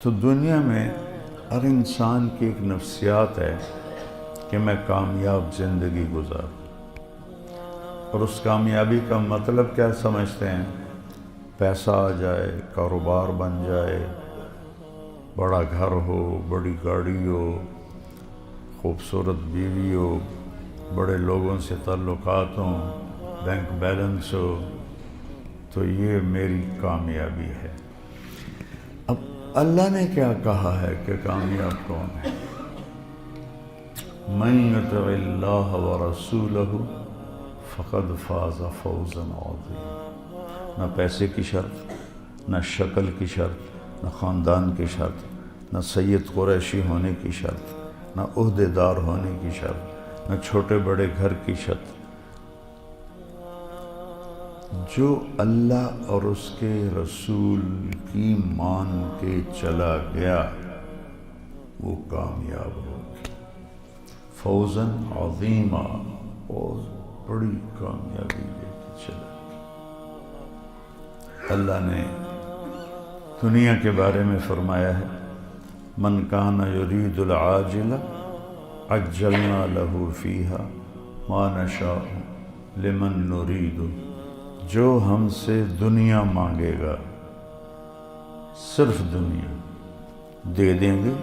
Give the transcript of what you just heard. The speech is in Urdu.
تو دنیا میں ہر انسان کی ایک نفسیات ہے کہ میں کامیاب زندگی گزاروں، اور اس کامیابی کا مطلب کیا سمجھتے ہیں؟ پیسہ آ جائے، کاروبار بن جائے، بڑا گھر ہو، بڑی گاڑی ہو، خوبصورت بیوی ہو، بڑے لوگوں سے تعلقات ہوں، بینک بیلنس ہو، تو یہ میری کامیابی ہے۔ اب اللہ نے کیا کہا ہے کہ کامیاب کون ہے؟ من یطع اللہ ورسولہ فقد فاز فوزا عظیما۔ نہ پیسے کی شرط، نہ شکل کی شرط، نہ خاندان کی شرط، نہ سید قریشی ہونے کی شرط، نہ عہدے دار ہونے کی شرط، نہ چھوٹے بڑے گھر کی شرط۔ جو اللہ اور اس کے رسول کی مان کے چلا گیا وہ کامیاب ہو گیا، فوزاً عظیما، اور بڑی کامیابی لے کے چلا گیا۔ اللہ نے دنیا کے بارے میں فرمایا ہے، من کان یرید العاجلہ عجلنا لہ فیہا ما نشاء لمن نرید۔ جو ہم سے دنیا مانگے گا، صرف دنیا دے دیں گے